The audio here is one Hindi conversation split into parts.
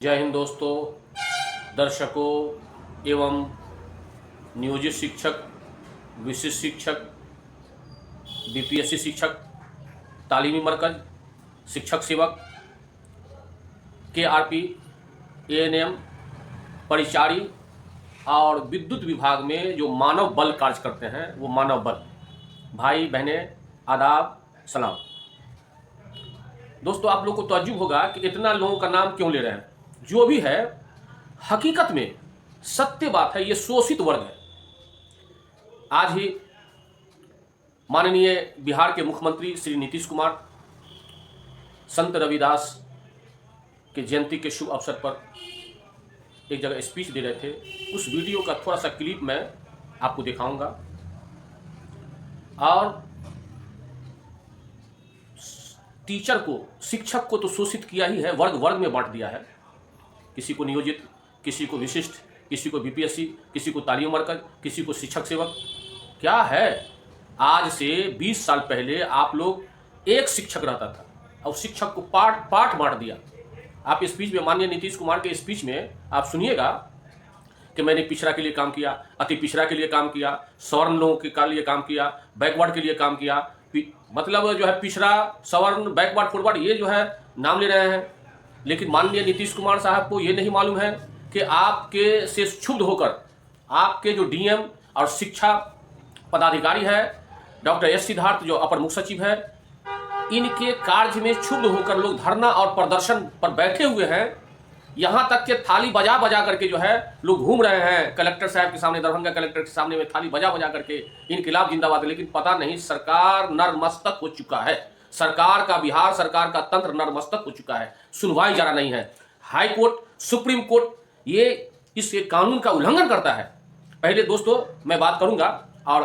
जय हिंद दोस्तों, दर्शकों एवं नियोजित शिक्षक, विशिष्ट शिक्षक, बीपीएससी शिक्षक, तालीमी मरकज, शिक्षक सेवक, केआरपी, एएनएम, परिचारी और विद्युत विभाग में जो मानव बल कार्य करते हैं वो मानव बल भाई बहने, आदाब, सलाम। दोस्तों, आप लोग को तजुब होगा कि इतना लोगों का नाम क्यों ले रहे हैं। जो भी है, हकीकत में सत्य बात है, ये शोषित वर्ग है। आज ही माननीय बिहार के मुख्यमंत्री श्री नीतीश कुमार संत रविदास के जयंती के शुभ अवसर पर एक जगह स्पीच दे रहे थे। उस वीडियो का थोड़ा सा क्लिप मैं आपको दिखाऊंगा। और टीचर को, शिक्षक को तो शोषित किया ही है, वर्ग वर्ग में बांट दिया है। किसी को नियोजित, किसी को विशिष्ट, किसी को बीपीएससी, किसी को तालीम मरकज, किसी को शिक्षक सेवक। क्या है, आज से 20 साल पहले आप लोग एक शिक्षक रहता था और शिक्षक को पाठ पाठ बांट दिया। आप स्पीच में, माननीय नीतीश कुमार के स्पीच में आप सुनिएगा कि मैंने पिछड़ा के लिए काम किया, अति पिछड़ा के लिए काम किया, सवर्ण लोगों के लिए काम किया, बैकवर्ड के लिए काम किया। मतलब जो है पिछड़ा, सवर्ण, बैकवर्ड, फॉरवर्ड, ये जो है नाम ले रहे हैं। लेकिन माननीय नीतीश कुमार साहब को ये नहीं मालूम है कि आपके से क्षुब्ध होकर आपके जो डीएम और शिक्षा पदाधिकारी है डॉक्टर एस सिद्धार्थ, जो अपर मुख्य सचिव है, इनके कार्य में क्षुब्ध होकर लोग धरना और प्रदर्शन पर बैठे हुए हैं। यहाँ तक कि थाली बजा बजा करके जो है लोग घूम रहे हैं कलेक्टर साहब के सामने, दरभंगा कलेक्टर के सामने में थाली बजा बजा करके इनकलाब जिंदाबाद। लेकिन पता नहीं, सरकार नरमस्तक हो चुका है। सरकार का, बिहार सरकार का तंत्र नरमस्तक हो चुका है। सुनवाई जरा नहीं है। हाई कोर्ट, सुप्रीम कोर्ट ये इस कानून का उल्लंघन करता है। पहले दोस्तों मैं बात करूंगा और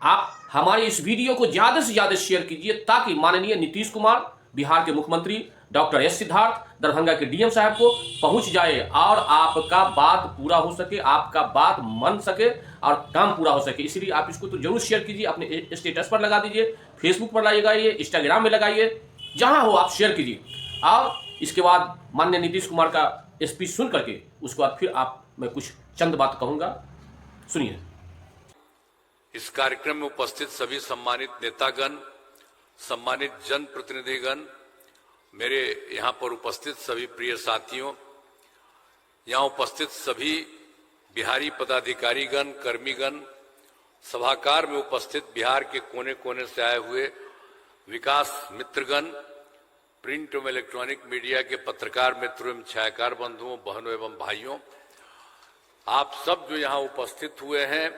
आप हमारे इस वीडियो को ज्यादा से ज्यादा शेयर कीजिए ताकि माननीय नीतीश कुमार, बिहार के मुख्यमंत्री डॉक्टर एस सिद्धार्थ, दरभंगा के डीएम साहब को पहुंच जाए और आपका बात पूरा हो सके, आपका बात मन सके और काम पूरा हो सके। इसलिए आप इसको तो जरूर शेयर कीजिए, अपने स्टेटस पर लगा दीजिए, फेसबुक पर लगाइए, इंस्टाग्राम में लगाइए, जहां हो आप शेयर कीजिए। और इसके बाद माननीय नीतीश कुमार का स्पीच सुन करके उसके बाद फिर मैं कुछ चंद बात कहूंगा, सुनिए। इस कार्यक्रम में उपस्थित सभी सम्मानित नेतागण, सम्मानित जनप्रतिनिधिगण, मेरे यहाँ पर उपस्थित सभी प्रिय साथियों, यहाँ उपस्थित सभी बिहारी पदाधिकारीगण, कर्मीगण, सभागार में उपस्थित बिहार के कोने कोने से आए हुए विकास मित्रगण, प्रिंट एवं इलेक्ट्रॉनिक मीडिया के पत्रकार मित्रों एवं छायाकार बंधुओं, बहनों एवं भाइयों, आप सब जो यहाँ उपस्थित हुए हैं,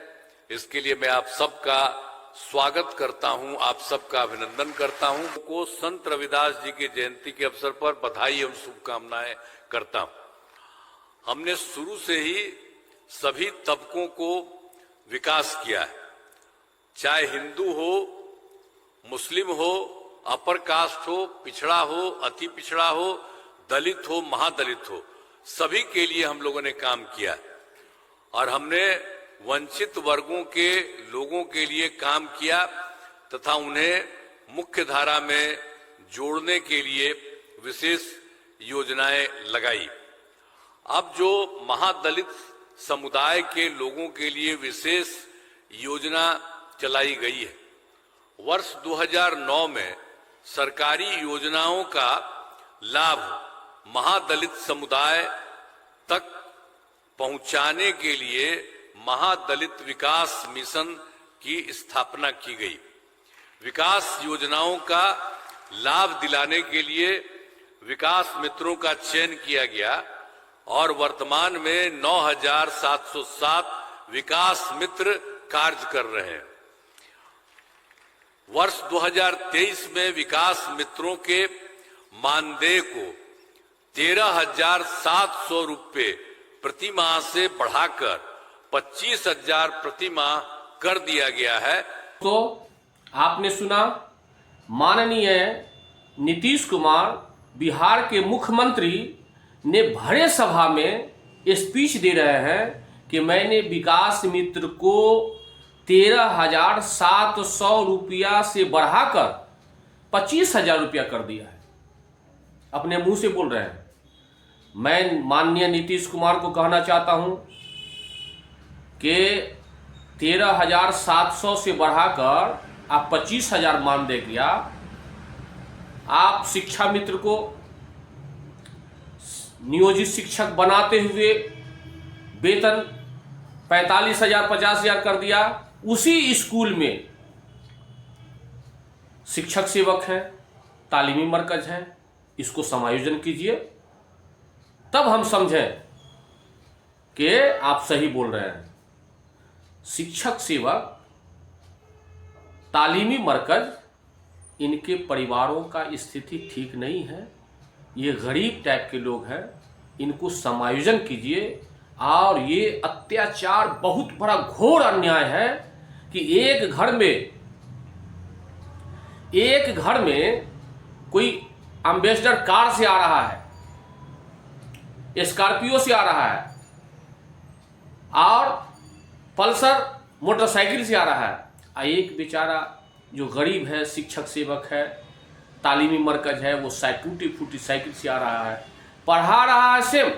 इसके लिए मैं आप सबका स्वागत करता हूं, आप सबका अभिनंदन करता हूं। को संत रविदास जी की जयंती के अवसर पर बधाई एवं शुभकामनाएं करता हूं। हमने शुरू से ही सभी तबकों को विकास किया है, चाहे हिंदू हो, मुस्लिम हो, अपर कास्ट हो, पिछड़ा हो, अति पिछड़ा हो, दलित हो, महादलित हो, सभी के लिए हम लोगों ने काम किया है। और हमने वंचित वर्गों के लोगों के लिए काम किया तथा उन्हें मुख्य धारा में जोड़ने के लिए विशेष योजनाएं लगाई। अब जो महादलित समुदाय के लोगों के लिए विशेष योजना चलाई गई है, वर्ष 2009 में सरकारी योजनाओं का लाभ महादलित समुदाय तक पहुंचाने के लिए महादलित विकास मिशन की स्थापना की गई। विकास योजनाओं का लाभ दिलाने के लिए विकास मित्रों का चयन किया गया और वर्तमान में 9,707 विकास मित्र कार्य कर रहे हैं। वर्ष 2023 में विकास मित्रों के मानदेय को 13,700 रुपये प्रति माह से बढ़ाकर 25,000 प्रति माह कर दिया गया है। तो आपने सुना, माननीय नीतीश कुमार बिहार के मुख्यमंत्री ने भरे सभा में स्पीच दे रहे हैं कि मैंने विकास मित्र को 13,700 रुपया से बढ़ाकर 25,000 रुपया कर दिया है। अपने मुंह से बोल रहे हैं। मैं माननीय नीतीश कुमार को कहना चाहता हूं कि 13,700 से बढ़ाकर आप 25,000 मानदेय किया। आप शिक्षा मित्र को नियोजित शिक्षक बनाते हुए वेतन 45,000 50,000 कर दिया। उसी स्कूल में शिक्षक सेवक हैं, तालीमी मरकज हैं, इसको समायोजन कीजिए, तब हम समझें कि आप सही बोल रहे हैं। शिक्षक सेवक, तालीमी मरकज, इनके परिवारों का स्थिति ठीक नहीं है, ये गरीब टाइप के लोग हैं, इनको समायोजन कीजिए। और ये अत्याचार बहुत बड़ा घोर अन्याय है कि एक घर में कोई एम्बेसडर कार से आ रहा है, स्कॉर्पियो से आ रहा है और पल्सर मोटरसाइकिल से आ रहा है। एक बेचारा जो गरीब है, शिक्षक सेवक है, तालीमी मरकज है, वो टूटी फूटी साइकिल से आ रहा है, पढ़ा रहा है, सेम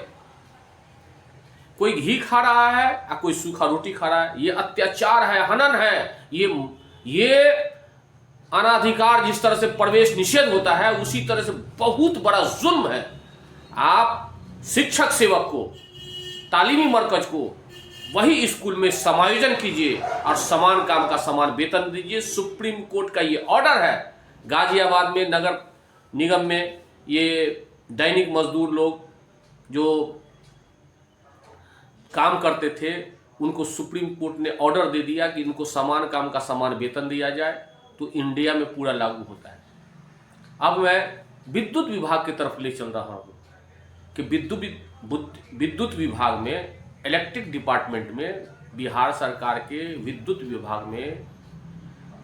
कोई घी खा रहा है या कोई सूखा रोटी खा रहा है। ये अत्याचार है, हनन है। ये अनाधिकार जिस तरह से प्रवेश निषेध होता है, उसी तरह से बहुत बड़ा जुल्म है। आप शिक्षक सेवक को, तालीमी मरकज को वही स्कूल में समायोजन कीजिए और समान काम का समान वेतन दीजिए। सुप्रीम कोर्ट का ये ऑर्डर है। गाजियाबाद में नगर निगम में ये दैनिक मजदूर लोग जो काम करते थे, उनको सुप्रीम कोर्ट ने ऑर्डर दे दिया कि इनको समान काम का समान वेतन दिया जाए, तो इंडिया में पूरा लागू होता है। अब मैं विद्युत विभाग की तरफ ले चल रहा हूँ कि विद्युत विभाग में, इलेक्ट्रिक डिपार्टमेंट में, बिहार सरकार के विद्युत विभाग में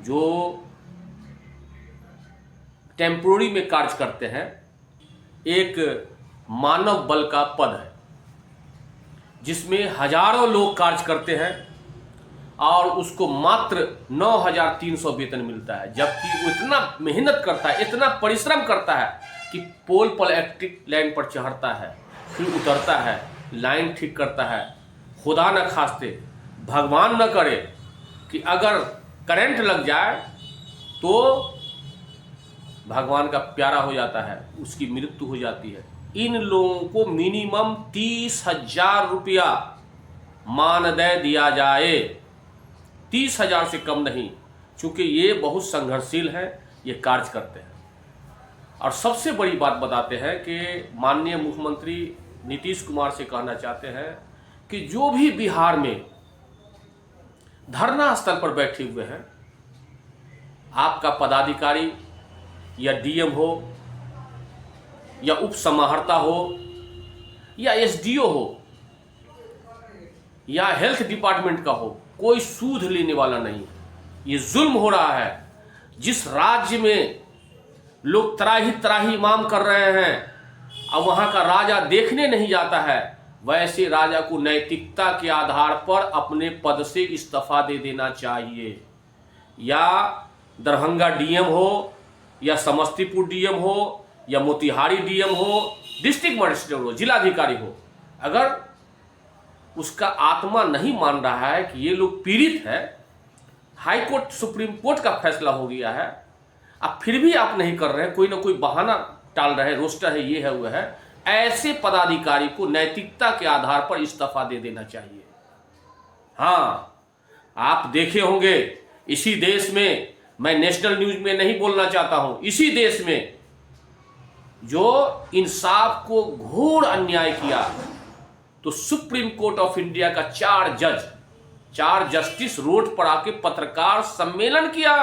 जो टेम्पोररी में कार्य करते हैं, एक मानव बल का पद है जिसमें हजारों लोग कार्य करते हैं और उसको मात्र 9,300 वेतन मिलता है, जबकि वो इतना मेहनत करता है, इतना परिश्रम करता है कि पोल पर इलेक्ट्रिक लाइन पर चढ़ता है, फिर उतरता है, लाइन ठीक करता है। खुदा न खास्ते, भगवान न करे कि अगर करंट लग जाए तो भगवान का प्यारा हो जाता है, उसकी मृत्यु हो जाती है। इन लोगों को मिनिमम 30,000 रुपया मानदेय दिया जाए, 30,000 से कम नहीं, क्योंकि ये बहुत संघर्षशील है, ये कार्य करते हैं। और सबसे बड़ी बात बताते हैं कि माननीय मुख्यमंत्री नीतीश कुमार से कहना चाहते हैं कि जो भी बिहार में धरना स्थल पर बैठे हुए हैं, आपका पदाधिकारी या डीएम हो या उप समाहर्ता हो या एसडीओ हो या हेल्थ डिपार्टमेंट का हो, कोई सूद लेने वाला नहीं है। ये जुल्म हो रहा है। जिस राज्य में लोग त्राही त्राही इमाम कर रहे हैं और वहाँ का राजा देखने नहीं जाता है, वैसे राजा को नैतिकता के आधार पर अपने पद से इस्तीफा दे देना चाहिए। या दरभंगा डीएम हो या समस्तीपुर डीएम हो या मोतिहारी डीएम हो, डिस्ट्रिक्ट मजिस्ट्रेट हो, जिलाधिकारी हो, अगर उसका आत्मा नहीं मान रहा है कि ये लोग पीड़ित है, हाई कोर्ट सुप्रीम कोर्ट का फैसला हो गया है, अब फिर भी आप नहीं कर रहे हैं, कोई ना कोई बहाना टाल रहे हैं, रोस्टर है, ये है, वो है, ऐसे पदाधिकारी को नैतिकता के आधार पर इस्तीफा दे देना चाहिए। हाँ, आप देखे होंगे इसी देश में, मैं नेशनल न्यूज में नहीं बोलना चाहता हूं, इसी देश में जो इंसाफ को घोर अन्याय किया, तो सुप्रीम कोर्ट ऑफ इंडिया का 4 जस्टिस रोड पर आके पत्रकार सम्मेलन किया।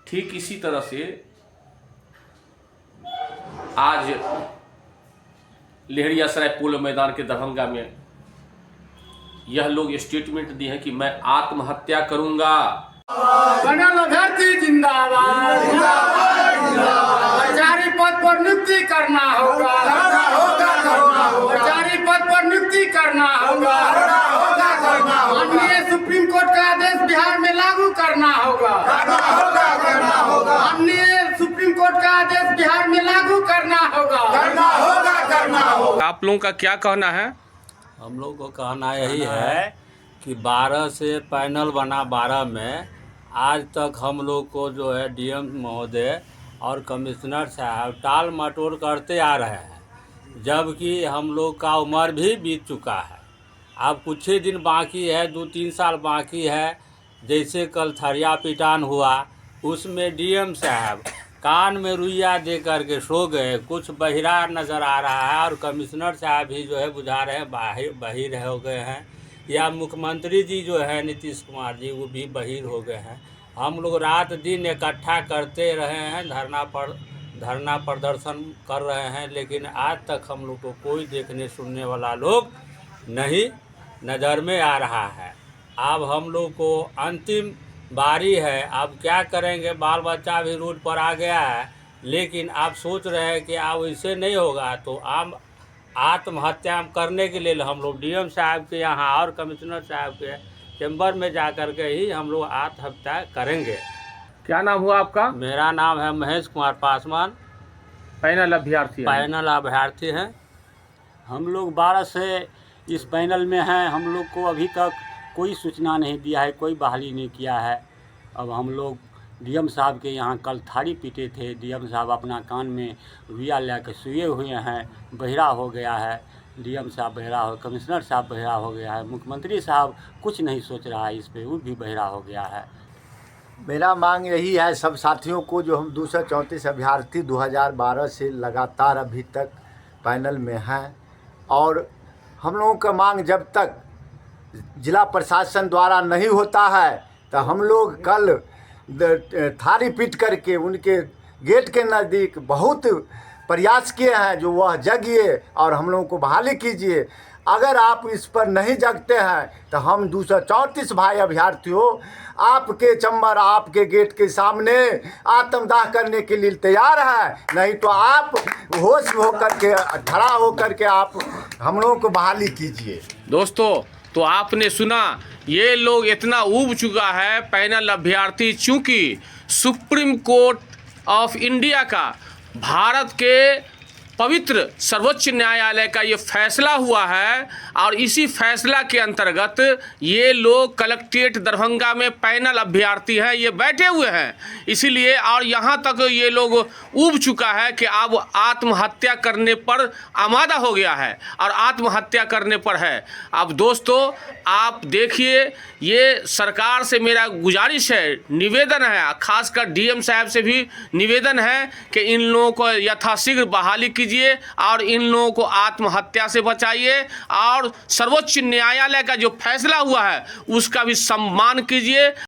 ठीक इसी तरह से आज लहरियासराय पोलो मैदान के दरभंगा में यह लोग स्टेटमेंट दिए हैं कि मैं आत्महत्या करूंगा। बनल धरती जिंदाबाद, सरकारी पद पर नियुक्ति करना होगा, सरकारी पद पर नियुक्ति करना होगा, माननीय सुप्रीम कोर्ट का आदेश बिहार में लागू करना होगा, माननीय सुप्रीम कोर्ट का आदेश बिहार में लागू करना होगा। आप लोगों का क्या कहना है? हम लोग को कहना यही है कि 12 से पैनल बना 12 में आज तक हम लोग को जो है डीएम महोदय और कमिश्नर साहब टाल मटोल करते आ रहे हैं, जबकि हम लोग का उम्र भी बीत चुका है। अब कुछ ही दिन बाकी है, 2-3 साल बाकी है। जैसे कल थरिया पिटान हुआ, उसमें डीएम साहब कान में रुइया दे करके सो गए, कुछ बहिरा नज़र आ रहा है। और कमिश्नर साहब भी जो है बुझा रहे हैं बहिर हो गए हैं, या मुख्यमंत्री जी जो है नीतीश कुमार जी वो भी बहिर हो गए हैं। हम लोग रात दिन इकट्ठा करते रहे हैं, धरना प्रदर्शन कर रहे हैं, लेकिन आज तक हम लोग को कोई देखने सुनने वाला लोग नहीं नज़र में आ रहा है। अब हम लोग को अंतिम बारी है, अब क्या करेंगे? बाल बच्चा भी रोड पर आ गया है, लेकिन आप सोच रहे हैं कि अब इससे नहीं होगा तो आत्महत्या करने के लिए हम लोग डीएम साहब के यहाँ और कमिश्नर साहब के चैम्बर में जा कर के ही हम लोग आत्महत्या करेंगे। क्या नाम हुआ आपका? मेरा नाम है महेश कुमार पासवान, पैनल अभ्यर्थी हैं। पैनल अभ्यर्थी हैं। हम लोग 12 से इस पैनल में हैं। हम लोग को अभी तक कोई सूचना नहीं दिया है, कोई बहाली नहीं किया है। अब हम लोग डीएम साहब के यहाँ कल थारी पीटे थे। डीएम साहब अपना कान में रुइया लेकर सोए हुए हैं, बहिरा हो गया है। डीएम साहब बहिरा हो, कमिश्नर साहब बहिरा हो गया है, मुख्यमंत्री साहब कुछ नहीं सोच रहा है इस पे, वो भी बहिरा हो गया है। मेरा मांग यही है सब साथियों को, जो हम 234 अभ्यर्थी 2012 से लगातार अभी तक पैनल में हैं, और हम लोगों का मांग जब तक जिला प्रशासन द्वारा नहीं होता है तो हम लोग कल थारी पीट करके उनके गेट के नज़दीक बहुत प्रयास किए हैं, जो वह जगिए और हम लोगों को बहाली कीजिए। अगर आप इस पर नहीं जगते हैं तो हम 234 भाई अभ्यर्थियों आपके चैम्बर, आपके गेट के सामने आत्मदाह करने के लिए तैयार है। नहीं तो आप होश होकर के खड़ा होकर के आप हम लोगों को बहाली कीजिए। दोस्तों, तो आपने सुना, ये लोग इतना ऊब चुका है पैनल अभ्यर्थी, चूंकि सुप्रीम कोर्ट ऑफ इंडिया का, भारत के पवित्र सर्वोच्च न्यायालय का ये फैसला हुआ है, और इसी फैसला के अंतर्गत ये लोग कलेक्ट्रेट दरभंगा में पैनल अभ्यर्थी हैं, ये बैठे हुए हैं। इसीलिए और यहाँ तक ये लोग ऊब चुका है कि अब आत्महत्या करने पर आमादा हो गया है और आत्महत्या करने पर है। अब दोस्तों, आप देखिए, ये सरकार से मेरा गुजारिश है, निवेदन है, खासकर डीएम साहब से भी निवेदन है कि इन लोगों को यथाशीघ्र बहाली कीजिए और इन लोगों को आत्महत्या से बचाइए, और सर्वोच्च न्यायालय का जो फैसला हुआ है उसका भी सम्मान कीजिए।